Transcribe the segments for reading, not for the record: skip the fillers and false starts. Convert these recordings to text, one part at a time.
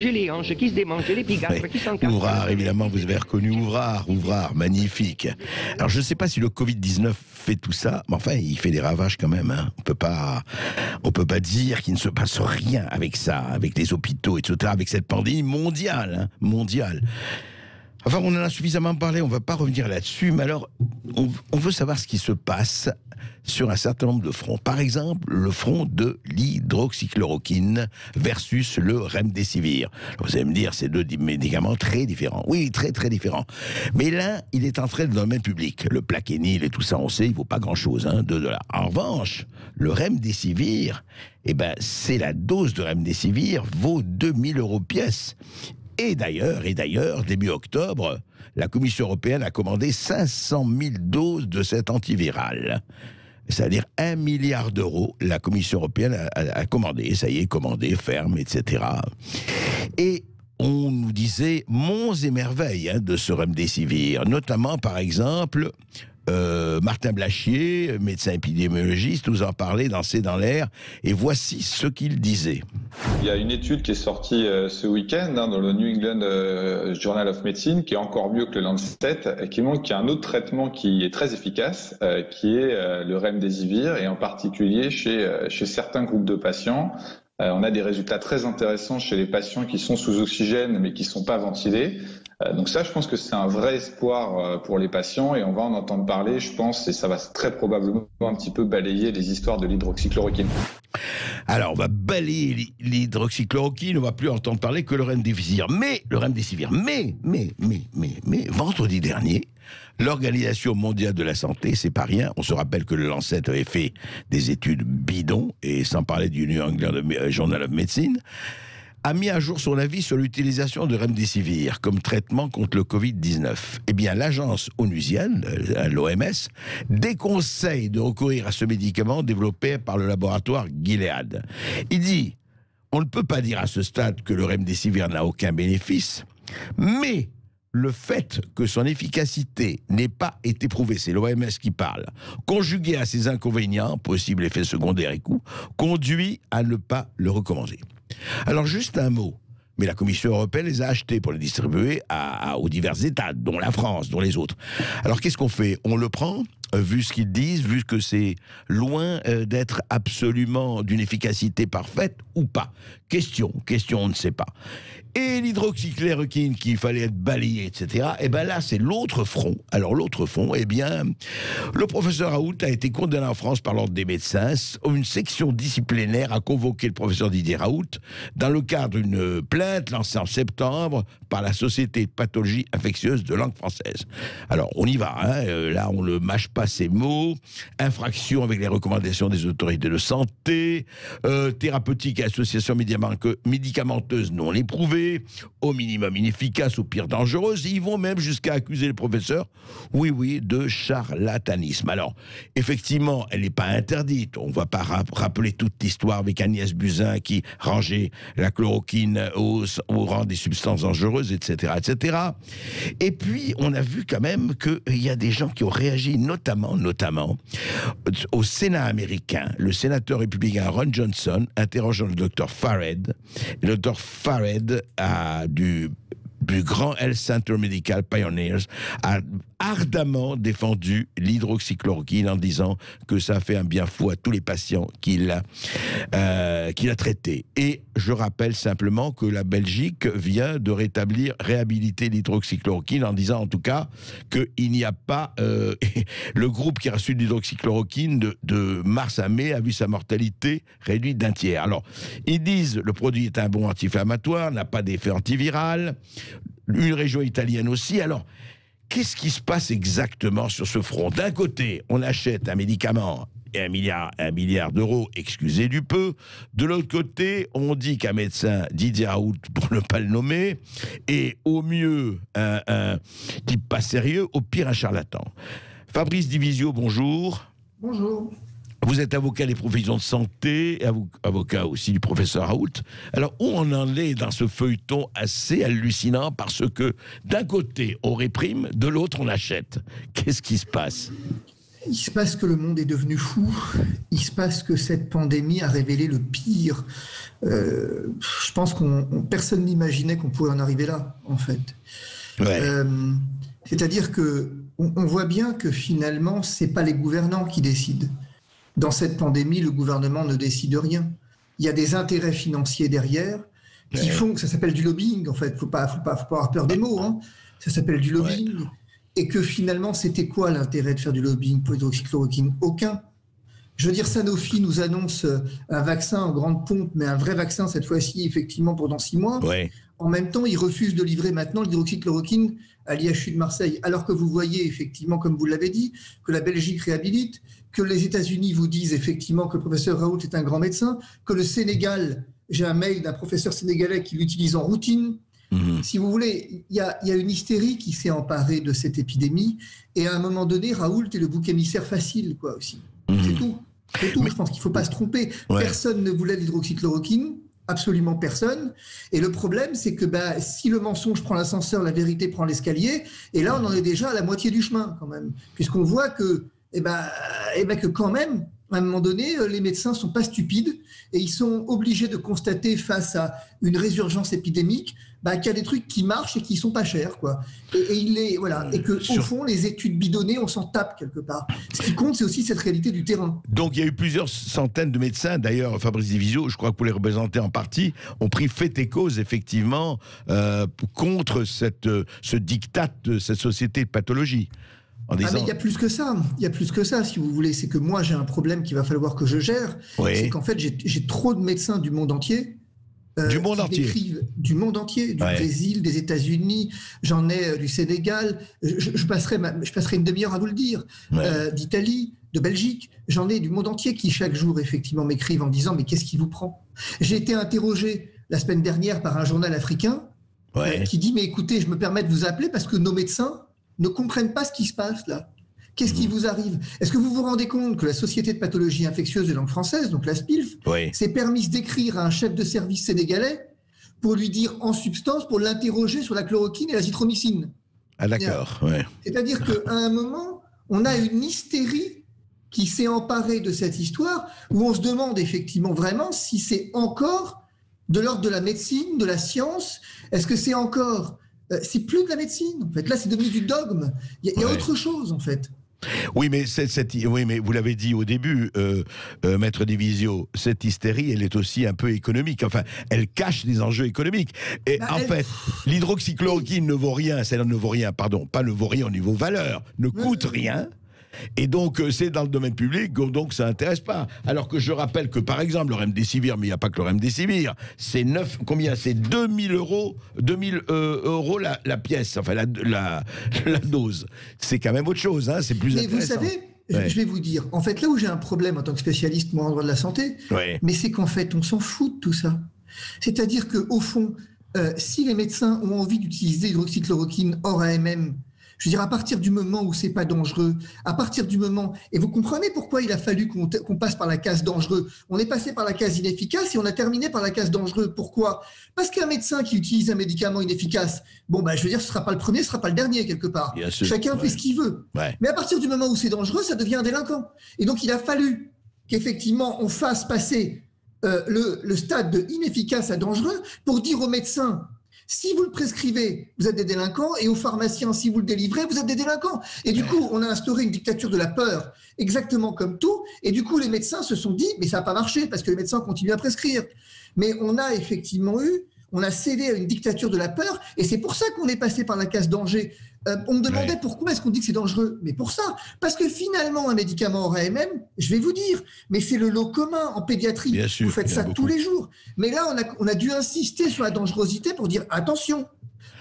J'ai les hanches qui se démangent, j'ai les pigastres qui s'encastrent. Ouvrard, évidemment, vous avez reconnu Ouvrard, magnifique. Alors, je ne sais pas si le Covid-19 fait tout ça, mais enfin, il fait des ravages quand même. Hein. On peut pas dire qu'il ne se passe rien avec ça, avec les hôpitaux, etc., avec cette pandémie mondiale, mondiale. Enfin, on en a suffisamment parlé, on ne va pas revenir là-dessus, mais alors, on veut savoir ce qui se passe sur un certain nombre de fronts. Par exemple, le front de l'hydroxychloroquine versus le remdesivir. Vous allez me dire, c'est deux médicaments très différents. Oui, très très différents. Mais l'un, il est entré dans le même public. Le Plaquenil et tout ça, on sait, il ne vaut pas grand-chose, $2. En revanche, le remdesivir, c'est la dose de remdesivir vaut 2000 € pièce. Et d'ailleurs, début octobre, la Commission européenne a commandé 500 000 doses de cet antiviral. C'est-à-dire 1 milliard d'euros, la Commission européenne a commandé, ça y est, commandé, ferme, etc. Et on nous disait monts et merveilles de ce remdesivir, notamment, par exemple, Martin Blachier, médecin épidémiologiste, nous en parlait dans C'est dans l'air, et voici ce qu'il disait. Il y a une étude qui est sortie ce week-end dans le New England Journal of Medicine, qui est encore mieux que le Lancet, qui montre qu'il y a un autre traitement qui est très efficace, qui est le remdesivir, et en particulier chez certains groupes de patients. On a des résultats très intéressants chez les patients qui sont sous oxygène mais qui ne sont pas ventilés. Donc ça, je pense que c'est un vrai espoir pour les patients et on va en entendre parler, je pense, et ça va très probablement un petit peu balayer les histoires de l'hydroxychloroquine. Alors, on va balayer l'hydroxychloroquine, on ne va plus entendre parler que le remdesivir. Mais, vendredi dernier, l'Organisation mondiale de la santé, c'est pas rien, on se rappelle que le Lancet avait fait des études bidons, et sans parler du New England Journal of Medicine, a mis à jour son avis sur l'utilisation de remdesivir comme traitement contre le Covid-19. Eh bien, l'agence onusienne, l'OMS, déconseille de recourir à ce médicament développé par le laboratoire Gilead. Il dit, on ne peut pas dire à ce stade que le remdesivir n'a aucun bénéfice, mais le fait que son efficacité n'ait pas été prouvée, c'est l'OMS qui parle, conjugué à ses inconvénients, possibles effets secondaires et coûts, conduit à ne pas le recommander. Alors juste un mot, mais la Commission européenne les a achetés pour les distribuer aux divers États, dont la France, dont les autres. Alors qu'est-ce qu'on fait? On le prend, vu ce qu'ils disent, vu que c'est loin d'être absolument d'une efficacité parfaite ou pas? Question, on ne sait pas. Et l'hydroxychloroquine qu'il fallait être balayé, etc., et bien là, c'est l'autre front. Alors l'autre front, eh bien, le professeur Raoult a été condamné en France par l'Ordre des médecins. Une section disciplinaire a convoqué le professeur Didier Raoult dans le cadre d'une plainte lancée en septembre par la Société de pathologie infectieuse de langue française. Alors, on y va, là, on ne mâche pas ces mots. Infraction avec les recommandations des autorités de santé, thérapeutique et association médicamenteuse non éprouvée, au minimum inefficace, au pire dangereuse. Ils vont même jusqu'à accuser le professeur, oui, de charlatanisme. Alors, effectivement, elle n'est pas interdite. On ne va pas rappeler toute l'histoire avec Agnès Buzyn qui rangeait la chloroquine au rang des substances dangereuses, etc., etc. Et puis, on a vu quand même qu'il y a des gens qui ont réagi, notamment au Sénat américain. Le sénateur républicain Ron Johnson interrogeant le docteur Fared. Le docteur Fared du grand Health Center Medical Pioneers a ardemment défendu l'hydroxychloroquine en disant que ça fait un bien fou à tous les patients qu'il a traités. Et je rappelle simplement que la Belgique vient de réhabiliter l'hydroxychloroquine en disant en tout cas qu'il n'y a pas... le groupe qui a reçu l'hydroxychloroquine de mars à mai a vu sa mortalité réduite d'un tiers. Alors, ils disent le produit est un bon anti-inflammatoire, n'a pas d'effet antiviral, une région italienne aussi. Alors, qu'est-ce qui se passe exactement sur ce front? D'un côté, on achète un médicament et un milliard d'euros, excusez du peu. De l'autre côté, on dit qu'un médecin, Didier Raoult, pour ne pas le nommer, est au mieux un type pas sérieux, au pire un charlatan. Fabrice Divisio, bonjour. Bonjour. Vous êtes avocat des professions de santé, avocat aussi du professeur Raoult. Alors, où on en est dans ce feuilleton assez hallucinant? Parce que d'un côté, on réprime, de l'autre, on achète. Qu'est-ce qui se passe? Il se passe que le monde est devenu fou. Il se passe que cette pandémie a révélé le pire. Je pense personne n'imaginait qu'on pourrait en arriver là, en fait. Ouais. C'est-à-dire que on voit bien que finalement, c'est pas les gouvernants qui décident. Dans cette pandémie, le gouvernement ne décide rien. Il y a des intérêts financiers derrière qui font que ça s'appelle du lobbying. En fait, faut pas avoir peur des mots. Hein. Ça s'appelle du lobbying. Ouais. Et que finalement, c'était quoi l'intérêt de faire du lobbying pour l'hydroxychloroquine? Aucun. Je veux dire, Sanofi nous annonce un vaccin en grande pompe, mais un vrai vaccin cette fois-ci, effectivement, pendant 6 mois. Ouais. En même temps, ils refusent de livrer maintenant l'hydroxychloroquine à l'IHU de Marseille. Alors que vous voyez, effectivement, comme vous l'avez dit, que la Belgique réhabilite, que les États-Unis vous disent effectivement que le professeur Raoult est un grand médecin, que le Sénégal, j'ai un mail d'un professeur sénégalais qui l'utilise en routine. Si vous voulez, il y a une hystérie qui s'est emparée de cette épidémie, et à un moment donné, Raoult est le bouc émissaire facile, quoi, aussi. C'est tout. C'est tout. Mais, je pense qu'il ne faut pas se tromper. Ouais. Personne ne voulait l'hydroxychloroquine, absolument personne. Et le problème, c'est que si le mensonge prend l'ascenseur, la vérité prend l'escalier, et là, on en est déjà à la moitié du chemin, quand même. Puisqu'on voit que, que quand même, à un moment donné, les médecins ne sont pas stupides, et ils sont obligés de constater face à une résurgence épidémique qu'il y a des trucs qui marchent et qui ne sont pas chers, quoi. Et que au fond, les études bidonnées, on s'en tape quelque part. Ce qui compte, c'est aussi cette réalité du terrain. Donc il y a eu plusieurs centaines de médecins, d'ailleurs Fabrice Divisio, je crois que vous les représentez en partie, ont pris fait et cause effectivement contre ce diktat de cette société de pathologie. Mais il y a plus que ça. Il y a plus que ça, si vous voulez. C'est que moi, j'ai un problème qu'il va falloir que je gère. Oui. C'est qu'en fait, j'ai trop de médecins du monde entier. Du monde entier. Du monde entier, du Brésil, des États-Unis, j'en ai du Sénégal, je passerai une demi-heure à vous le dire, d'Italie, de Belgique, j'en ai du monde entier qui chaque jour effectivement m'écrivent en disant mais qu'est-ce qui vous prend? J'ai été interrogé la semaine dernière par un journal africain qui dit mais écoutez, je me permets de vous appeler parce que nos médecins ne comprennent pas ce qui se passe là. Qu'est-ce qui vous arrive? Est-ce que vous vous rendez compte que la Société de pathologie infectieuse de langue française, donc la SPILF, s'est permise d'écrire à un chef de service sénégalais pour lui dire en substance, pour l'interroger sur la chloroquine et l'azithromycine? Ah d'accord, C'est-à-dire qu'à un moment, on a une hystérie qui s'est emparée de cette histoire où on se demande effectivement vraiment si c'est encore de l'ordre de la médecine, de la science. Est-ce que c'est encore... c'est plus de la médecine, en fait. Là, c'est devenu du dogme. Il y a autre chose, en fait. Oui, mais mais vous l'avez dit au début, Maître Divisio, cette hystérie, elle est aussi un peu économique. Enfin, elle cache des enjeux économiques. Et fait, l'hydroxychloroquine ne vaut rien, pas ne vaut rien au niveau valeur, ne coûte rien. Et donc, c'est dans le domaine public, donc ça n'intéresse pas. Alors que je rappelle que, par exemple, le Remdesivir, mais il n'y a pas que le Remdesivir, c'est 2000 euros la pièce, enfin la dose. C'est quand même autre chose, hein, c'est plus intéressant. Mais vous savez, je vais vous dire, en fait, là où j'ai un problème en tant que spécialiste, moi, en droit de la santé, mais c'est qu'en fait, on s'en fout de tout ça. C'est-à-dire qu'au fond, si les médecins ont envie d'utiliser l'hydroxychloroquine hors AMM, je veux dire, à partir du moment où c'est pas dangereux, à partir du moment... Et vous comprenez pourquoi il a fallu qu'on passe par la case dangereux. On est passé par la case inefficace et on a terminé par la case dangereux. Pourquoi? Parce qu'un médecin qui utilise un médicament inefficace, je veux dire, ce sera pas le premier, ce sera pas le dernier, quelque part. Bien sûr, chacun fait ce qu'il veut. Mais à partir du moment où c'est dangereux, ça devient un délinquant. Et donc, il a fallu qu'effectivement, on fasse passer le stade de inefficace à dangereux pour dire aux médecins... Si vous le prescrivez, vous êtes des délinquants, et aux pharmaciens, si vous le délivrez, vous êtes des délinquants. Et du coup, on a instauré une dictature de la peur, exactement comme tout, et du coup, les médecins se sont dit, mais ça n'a pas marché, parce que les médecins continuent à prescrire. Mais on a effectivement on a cédé à une dictature de la peur, et c'est pour ça qu'on est passé par la case danger. On me demandait pourquoi est-ce qu'on dit que c'est dangereux? Mais pour ça, parce que finalement, un médicament hors AMM, je vais vous dire, mais c'est le lot commun en pédiatrie. Bien sûr, vous faites ça tous les jours. Mais là, on a dû insister sur la dangerosité pour dire attention.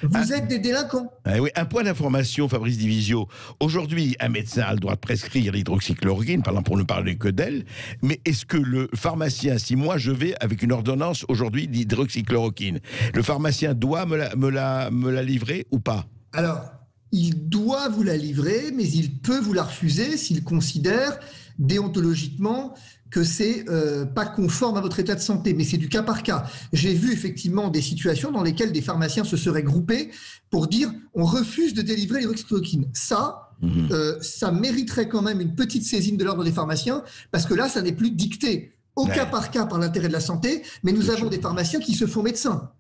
Vous êtes des délinquants. Oui, un point d'information, Fabrice Divisio. Aujourd'hui, un médecin a le droit de prescrire l'hydroxychloroquine, par exemple, pour ne parler que d'elle. Mais est-ce que le pharmacien, si moi je vais avec une ordonnance aujourd'hui d'hydroxychloroquine, le pharmacien doit me la livrer ou pas? Alors, il doit vous la livrer, mais il peut vous la refuser s'il considère déontologiquement que c'est pas conforme à votre état de santé, mais c'est du cas par cas. J'ai vu effectivement des situations dans lesquelles des pharmaciens se seraient groupés pour dire on refuse de délivrer l'hydroxychloroquine. Ça mériterait quand même une petite saisine de l'ordre des pharmaciens, parce que là, ça n'est plus dicté au cas par cas par l'intérêt de la santé, mais nous avons des pharmaciens qui se font médecins.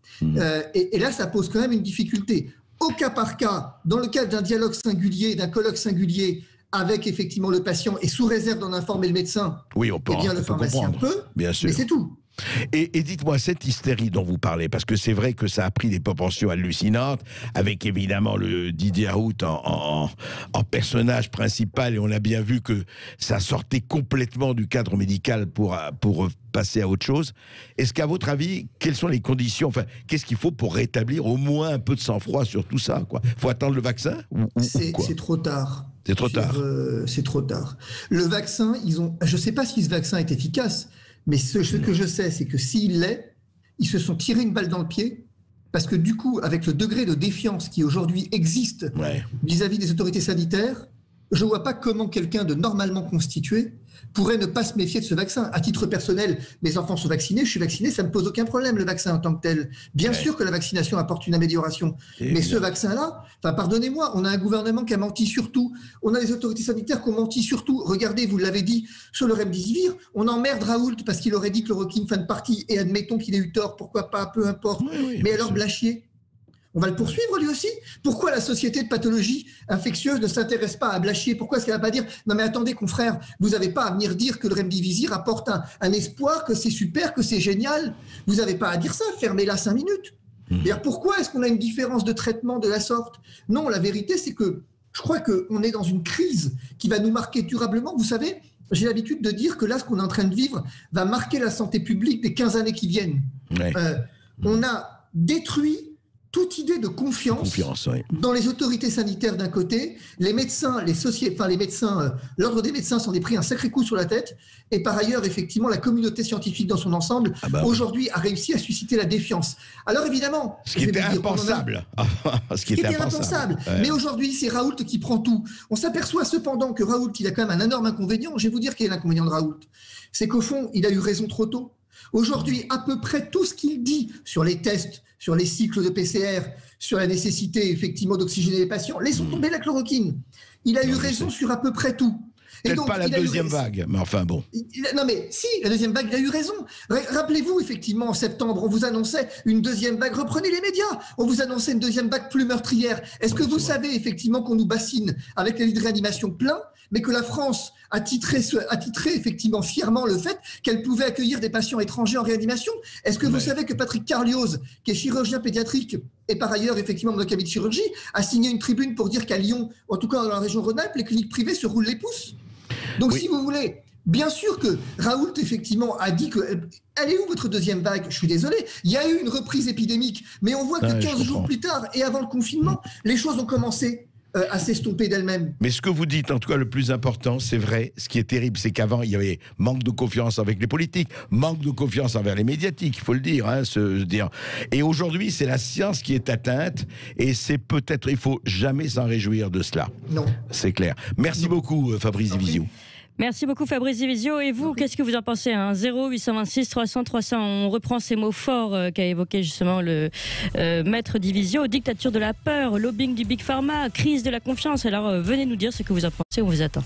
Et là, ça pose quand même une difficulté. Au cas par cas, dans le cadre d'un dialogue singulier, d'un colloque singulier, avec effectivement le patient et sous réserve d'en informer le médecin, oui, on peut, eh bien le pharmacien peut, bien sûr. Mais c'est tout. Et dites-moi, cette hystérie dont vous parlez, parce que c'est vrai que ça a pris des proportions hallucinantes, avec évidemment le Didier Raoult en personnage principal, et on a bien vu que ça sortait complètement du cadre médical pour passer à autre chose. Est-ce qu'à votre avis, quelles sont les conditions, enfin, qu'est-ce qu'il faut pour rétablir au moins un peu de sang-froid sur tout ça, quoi? Faut attendre le vaccin C'est trop tard. C'est trop tard. C'est trop tard. Le vaccin, je ne sais pas si ce vaccin est efficace, mais ce que je sais, c'est que s'il l'est, ils se sont tirés une balle dans le pied, parce que du coup, avec le degré de défiance qui aujourd'hui existe vis-à-vis des autorités sanitaires, je ne vois pas comment quelqu'un de normalement constitué pourrait ne pas se méfier de ce vaccin. À titre personnel, mes enfants sont vaccinés, je suis vacciné, ça ne me pose aucun problème, le vaccin en tant que tel. Bien sûr que la vaccination apporte une amélioration, mais ce vaccin-là, pardonnez-moi, on a un gouvernement qui a menti sur tout, on a des autorités sanitaires qui ont menti sur tout. Regardez, vous l'avez dit, sur le remdesivir, on emmerde Raoult parce qu'il aurait dit que chloroquine fin de partie, et admettons qu'il ait eu tort, pourquoi pas, peu importe. Mais alors Blachier, on va le poursuivre lui aussi? Pourquoi la Société de pathologie infectieuse ne s'intéresse pas à Blachier? Pourquoi est-ce qu'elle ne va pas dire non mais attendez confrère, vous n'avez pas à venir dire que le remdesivir apporte un espoir, que c'est super, que c'est génial? Vous n'avez pas à dire ça, fermez-la 5 minutes. D'ailleurs, pourquoi est-ce qu'on a une différence de traitement de la sorte? Non, la vérité c'est que je crois qu'on est dans une crise qui va nous marquer durablement. Vous savez, j'ai l'habitude de dire que là, ce qu'on est en train de vivre va marquer la santé publique des 15 années qui viennent. On a détruit toute idée de confiance dans les autorités sanitaires d'un côté, les médecins, l'ordre des médecins s'en est pris un sacré coup sur la tête, et par ailleurs, effectivement, la communauté scientifique dans son ensemble, aujourd'hui, a réussi à susciter la défiance. Alors évidemment... Ce qui était impensable. Mais aujourd'hui, c'est Raoult qui prend tout. On s'aperçoit cependant que Raoult, il a quand même un énorme inconvénient. Je vais vous dire quel est l'inconvénient de Raoult. C'est qu'au fond, il a eu raison trop tôt. Aujourd'hui, à peu près tout ce qu'il dit sur les tests, sur les cycles de PCR, sur la nécessité effectivement d'oxygéner les patients, laissons tomber la chloroquine. Il a eu raison sur à peu près tout. Peut-être pas la deuxième vague, mais enfin bon. Non mais si, la deuxième vague, il a eu raison. Rappelez-vous, effectivement, en septembre, on vous annonçait une deuxième vague. Reprenez les médias. On vous annonçait une deuxième vague plus meurtrière. Est-ce que vous savez, effectivement, qu'on nous bassine avec les lits de réanimation pleins, mais que la France a titré effectivement fièrement le fait qu'elle pouvait accueillir des patients étrangers en réanimation? Est-ce que vous savez que Patrick Carlioz, qui est chirurgien pédiatrique et par ailleurs effectivement dans le cabinet de chirurgie, a signé une tribune pour dire qu'à Lyon, en tout cas dans la région Rhône-Alpes, les cliniques privées se roulent les pouces? Donc si vous voulez, bien sûr que Raoult effectivement a dit que... Elle est où votre deuxième vague? Je suis désolé, il y a eu une reprise épidémique, mais on voit que 15 jours plus tard et avant le confinement, les choses ont commencé à s'estomper d'elles-mêmes. Mais ce que vous dites, en tout cas, le plus important, c'est vrai, ce qui est terrible, c'est qu'avant, il y avait manque de confiance avec les politiques, manque de confiance envers les médiatiques, il faut le dire. Et aujourd'hui, c'est la science qui est atteinte, et c'est peut-être, il faut jamais s'en réjouir de cela. Non. C'est clair. Merci beaucoup, Fabrice Divisio. Merci beaucoup Fabrice Divisio. Et vous, qu'est-ce que vous en pensez? 0826 300 300. On reprend ces mots forts qu'a évoqué justement le maître Divisio. Dictature de la peur, lobbying du Big Pharma, crise de la confiance. Alors venez nous dire ce que vous en pensez, on vous attend.